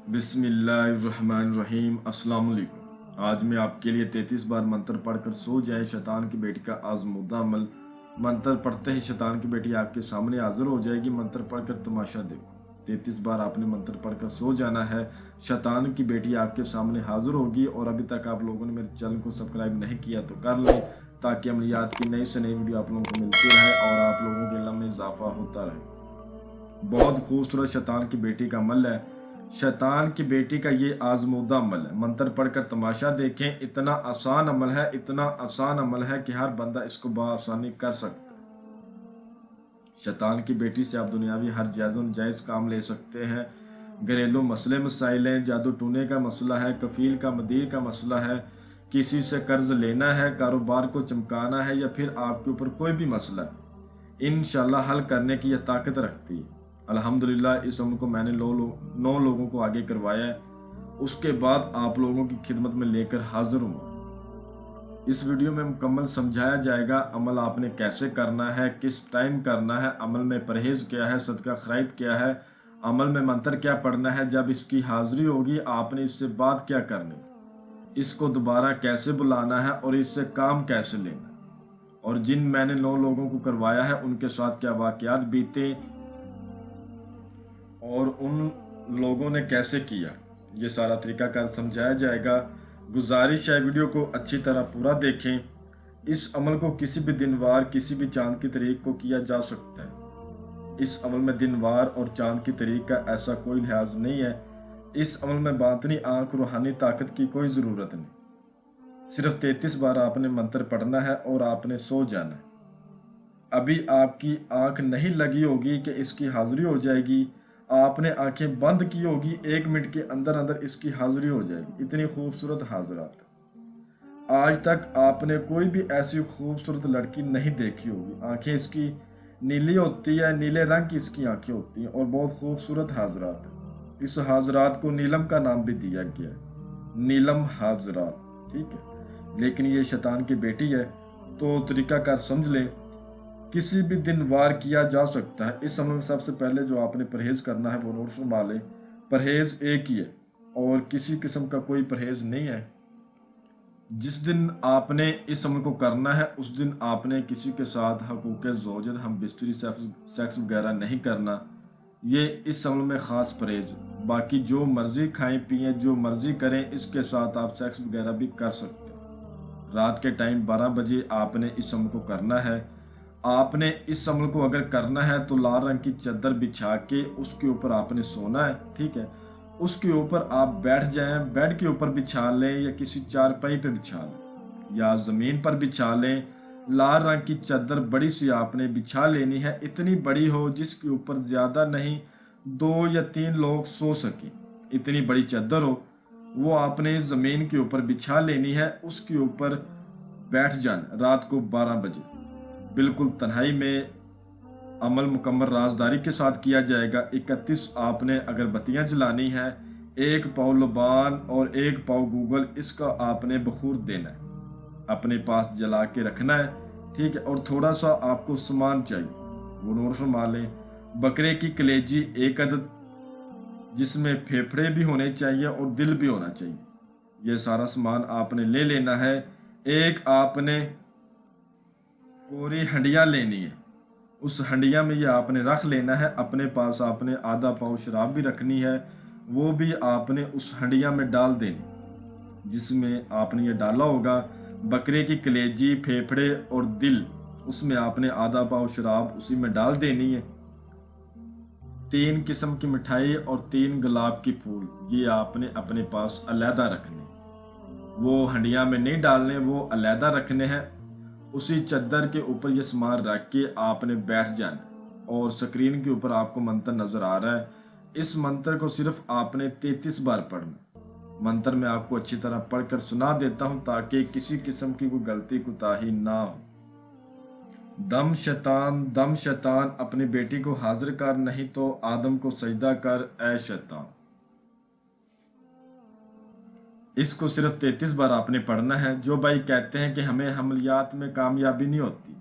बिस्मिल्लाहिर्रहमानिर्रहीम। अस्सलाम वालेकुम। आज मैं आपके लिए 33 बार मंत्र पढ़कर सो जाए शैतान की बेटी का आजमूदा अमल। मंत्र पढ़ते ही शैतान की बेटी आपके सामने हाजिर हो जाएगी। मंत्र पढ़कर तमाशा देखो। 33 बार आपने मंत्र पढ़कर सो जाना है। शैतान की बेटी आपके सामने हाजिर होगी। और अभी तक आप लोगों ने मेरे चैनल को सब्सक्राइब नहीं किया तो कर लें, ताकि अमलियात की नई से नई वीडियो आप लोगों को मिलती रहे और आप लोगों के इल्म में इजाफा होता रहे। बहुत खूबसूरत शैतान की बेटी का अमल है। शैतान की बेटी का ये आजमूदा अमल है। मंत्र पढ़कर तमाशा देखें। इतना आसान अमल है, इतना आसान अमल है कि हर बंदा इसको बआसानी कर सकता है। शैतान की बेटी से आप दुनियावी हर जायज़ और जायज़ काम ले सकते हैं। घरेलू मसले मसाइल हैं, जादू टूने का मसला है, कफील का मदीर का मसला है, किसी से कर्ज लेना है, कारोबार को चमकाना है, या फिर आपके ऊपर कोई भी मसला है, इंशाल्लाह हल करने की यह ताकत रखती है। अल्हम्दुलिल्लाह इस अमल को मैंने 9 लोगों को आगे करवाया है। उसके बाद आप लोगों की खिदमत में लेकर हाजिर हूँ। इस वीडियो में मुकम्मल समझाया जाएगा अमल आपने कैसे करना है, किस टाइम करना है, अमल में परहेज क्या है, सदका खैरात क्या है, अमल में मंत्र क्या पढ़ना है, जब इसकी हाजिरी होगी आपने इससे बात क्या करनी, इसको दोबारा कैसे बुलाना है और इससे काम कैसे लेना, और जिन मैंने 9 लोगों को करवाया है उनके साथ क्या वाकयात बीते और उन लोगों ने कैसे किया, ये सारा तरीकाकार समझाया जाएगा। गुजारिश है वीडियो को अच्छी तरह पूरा देखें। इस अमल को किसी भी दिन वार, किसी भी चांद की तारीख को किया जा सकता है। इस अमल में दिन वार और चांद की तारीख का ऐसा कोई लिहाज नहीं है। इस अमल में बातनी आंख, रूहानी ताकत की कोई ज़रूरत नहीं। सिर्फ 33 बार आपने मंत्र पढ़ना है और आपने सो जाना है। अभी आपकी आंख नहीं लगी होगी कि इसकी हाजिरी हो जाएगी। आपने आंखें बंद की होगी, 1 मिनट के अंदर अंदर इसकी हाजिरी हो जाएगी। इतनी खूबसूरत हाजिरात। आज तक आपने कोई भी ऐसी खूबसूरत लड़की नहीं देखी होगी। आंखें इसकी नीली होती है, नीले रंग की इसकी आंखें होती हैं और बहुत खूबसूरत हाजिरात है। इस हाजिरात को नीलम का नाम भी दिया गया है, नीलम हाजिरात, ठीक है। लेकिन ये शैतान की बेटी है, तो तरीकाकार समझ लें। किसी भी दिन वार किया जा सकता है। इस समय में सबसे पहले जो आपने परहेज करना है वो नोट फरमा लें। परहेज एक ही है और किसी किस्म का कोई परहेज नहीं है। जिस दिन आपने इस अमल को करना है उस दिन आपने किसी के साथ हकूक़ ज़ौजत, हम बिस्तरी सेक्स वगैरह नहीं करना। ये इस अमल में ख़ास परहेज। बाकी जो मर्ज़ी खाएं पिएं, जो मर्ज़ी करें, इसके साथ आप सेक्स वगैरह भी कर सकते हैं। रात के टाइम 12 बजे आपने इस अमल को करना है। आपने इस अमल को अगर करना है तो लाल रंग की चादर बिछा के उसके ऊपर आपने सोना है, ठीक है। उसके ऊपर आप बैठ जाएं, बेड के ऊपर बिछा लें या किसी चारपाई पे बिछा लें या ज़मीन पर बिछा लें। लाल रंग की चादर बड़ी सी आपने बिछा लेनी है, इतनी बड़ी हो जिसके ऊपर ज़्यादा नहीं 2 या 3 लोग सो सकें। इतनी बड़ी चादर हो, वो आपने ज़मीन के ऊपर बिछा लेनी है। उसके ऊपर बैठ जाना रात को 12 बजे, बिल्कुल तन्हाई में। अमल मुकम्मल राजदारी के साथ किया जाएगा। 31 आपने अगरबत्तियाँ जलानी है, 1 पाव लबान और 1 पाव गूगल, इसका आपने बखूर देना है, अपने पास जला के रखना है, ठीक है। और थोड़ा सा आपको सामान चाहिए, वो नोट फरमा लें। बकरे की कलेजी 1 अदद, जिसमें फेफड़े भी होने चाहिए और दिल भी होना चाहिए। ये सारा सामान आपने ले लेना है। एक आपने कोरी हंडिया लेनी है, उस हंडिया में ये आपने रख लेना है। अपने पास आपने आधा पाव शराब भी रखनी है, वो भी आपने उस हंडिया में डाल देनी, जिसमें आपने ये डाला होगा बकरे की कलेजी, फेफड़े और दिल। उसमें आपने आधा पाव शराब उसी में डाल देनी है। 3 किस्म की मिठाई और 3 गुलाब के फूल, ये आपने अपने पास अलहदा रखने। वो हंडिया में नहीं डालने, वो अलहदा रखने हैं। उसी चद्दर के ऊपर ये सामान रख के आपने बैठ जाना और स्क्रीन के ऊपर आपको मंत्र नजर आ रहा है। इस मंत्र को सिर्फ आपने 33 बार पढ़ना। मंत्र मैं आपको अच्छी तरह पढ़कर सुना देता हूं ताकि किसी किस्म की कोई गलती कोताही ना हो। दम शैतान अपनी बेटी को हाजिर कर, नहीं तो आदम को सजदा कर ऐ शैतान। इसको सिर्फ 33 बार आपने पढ़ना है। जो भाई कहते हैं कि हमें अमलियात में कामयाबी नहीं होती,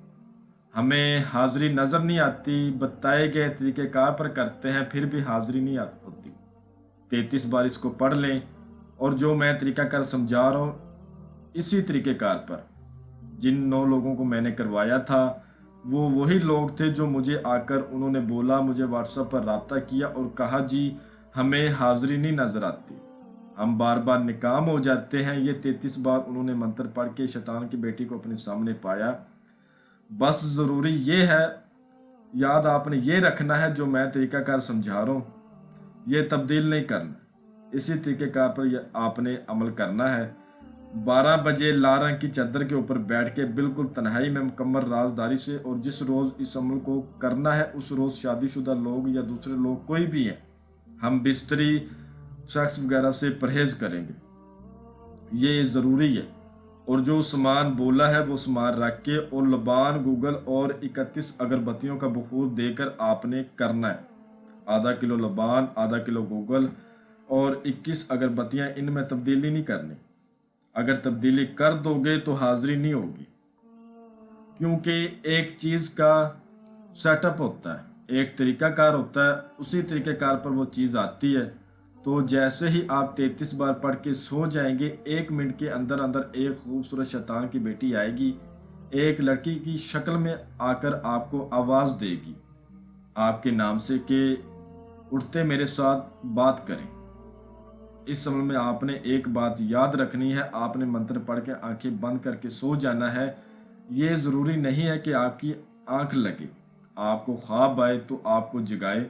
हमें हाजिरी नज़र नहीं आती, बताए गए तरीक़ेकार पर करते हैं फिर भी हाजिरी नहीं होती, 33 बार इसको पढ़ लें और जो मैं तरीकाकार समझा रहा हूँ इसी तरीक़ेकार पर जिन 9 लोगों को मैंने करवाया था वो वही लोग थे जो मुझे आकर उन्होंने बोला, मुझे व्हाट्सएप पर रब्ता किया और कहा जी हमें हाज़िरी नहीं नज़र आती, हम बार बार नाकाम हो जाते हैं। ये 33 बार उन्होंने मंत्र पढ़ के शैतान की बेटी को अपने सामने पाया। बस ज़रूरी ये है, याद आपने ये रखना है, जो मैं तरीकाकार समझा रहा हूँ ये तब्दील नहीं करना, इसी तरीक़ेकार पर आपने अमल करना है। 12 बजे लाल रंग की चादर के ऊपर बैठ के बिल्कुल तन्हाई में मुकम्मल राजदारी से, और जिस रोज़ इस अमल को करना है उस रोज़ शादीशुदा लोग या दूसरे लोग कोई भी हैं, हम बिस्तरी सेक्स वगैरह से परहेज करेंगे, ये ज़रूरी है। और जो सामान बोला है वो सामान रख के और लबान गूगल और 31 अगरबत्तियों का बखूर देकर आपने करना है। आधा किलो लबान, आधा किलो गूगल और 21 अगरबत्तियाँ, इनमें तब्दीली नहीं करनी। अगर तब्दीली कर दोगे तो हाज़िरी नहीं होगी, क्योंकि एक चीज़ का सेटअप होता है, एक तरीक़ाकार होता है, उसी तरीक़ेकार पर वो चीज़ आती है। तो जैसे ही आप 33 बार पढ़ के सो जाएंगे, 1 मिनट के अंदर अंदर एक खूबसूरत शैतान की बेटी आएगी, एक लड़की की शक्ल में आकर आपको आवाज़ देगी आपके नाम से कि उठते मेरे साथ बात करें। इस समय में आपने एक बात याद रखनी है, आपने मंत्र पढ़ के आंखें बंद करके सो जाना है। ये ज़रूरी नहीं है कि आपकी आंख लगे, आपको ख्वाब आए तो आपको जगाए,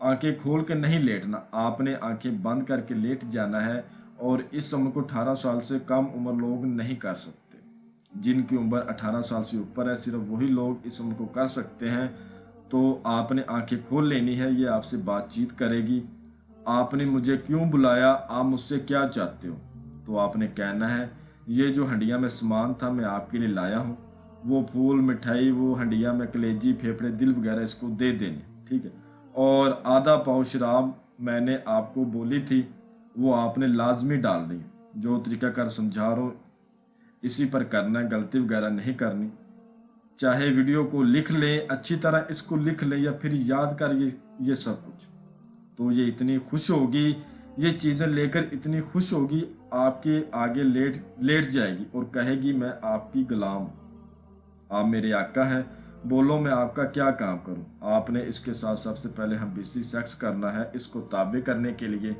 आंखें खोल के नहीं लेटना, आपने आंखें बंद करके लेट जाना है। और इस अमल को 18 साल से कम उम्र लोग नहीं कर सकते, जिनकी उम्र 18 साल से ऊपर है सिर्फ वही लोग इस अमल को कर सकते हैं। तो आपने आंखें खोल लेनी है, ये आपसे बातचीत करेगी, आपने मुझे क्यों बुलाया, आप मुझसे क्या चाहते हो। तो आपने कहना है ये जो हंडिया में सामान था मैं आपके लिए लाया हूँ, वो फूल मिठाई, वो हंडिया में कलेजी फेफड़े दिल वगैरह इसको दे देने, ठीक है। और आधा पाव शराब मैंने आपको बोली थी वो आपने लाजमी डालनी, जो तरीक़ाकार समझा रहा हूँ इसी पर करना है, गलती वगैरह नहीं करनी। चाहे वीडियो को लिख लें, अच्छी तरह इसको लिख लें या फिर याद कर ये सब कुछ, तो ये इतनी खुश होगी, ये चीज़ें लेकर इतनी खुश होगी, आपके आगे लेट जाएगी और कहेगी मैं आपकी गुलाम हूँ, आप मेरे आका हैं, बोलो मैं आपका क्या काम करूं। आपने इसके साथ सबसे पहले हम बिस्ती सेक्स करना है। इसको ताबे करने के लिए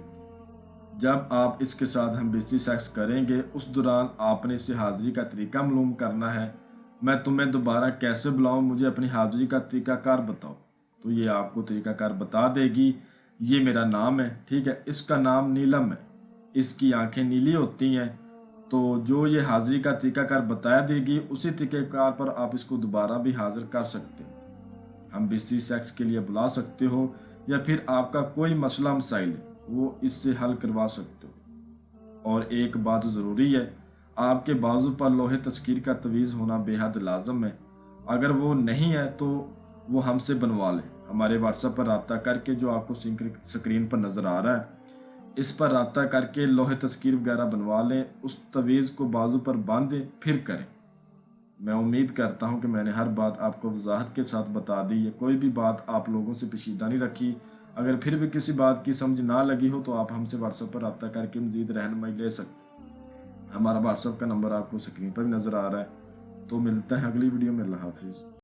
जब आप इसके साथ हम बिस्ती सेक्स करेंगे उस दौरान आपने इसे हाज़िरी का तरीका मालूम करना है। मैं तुम्हें दोबारा कैसे बुलाऊं, मुझे अपनी हाज़िरी का तरीकाकार बताओ। तो ये आपको तरीकाकार बता देगी। ये मेरा नाम है, ठीक है, इसका नाम नीलम है, इसकी आंखें नीली होती हैं। तो जो ये हाज़िरी का तरीकाकार बताया देगी उसी तरीक़ेकार पर आप इसको दोबारा भी हाज़िर कर सकते हो। हम बिस्ती सेक्स के लिए बुला सकते हो या फिर आपका कोई मसला मसाइल है वो इससे हल करवा सकते हो। और एक बात ज़रूरी है, आपके बाजू पर लोहे तस्कीर का तवीज़ होना बेहद लाजम है। अगर वो नहीं है तो वो हमसे बनवा लें, हमारे व्हाट्सएप पर रब्ता करके, जो आपको स्क्रीन पर नज़र आ रहा है इस पर रब्ता करके लोहे तस्कीर वगैरह बनवा लें, उस तवीज़ को बाजू पर बांधें फिर करें। मैं उम्मीद करता हूं कि मैंने हर बात आपको वजाहत के साथ बता दी है, कोई भी बात आप लोगों से पेचीदा नहीं रखी। अगर फिर भी किसी बात की समझ ना लगी हो तो आप हमसे व्हाट्सएप पर रब्ता करके मज़ीद रहनुमाई ले सकते। हमारा व्हाट्सएप का नंबर आपको स्क्रीन पर भी नज़र आ रहा है। तो मिलते हैं अगली वीडियो में। अल्लाह हाफिज़।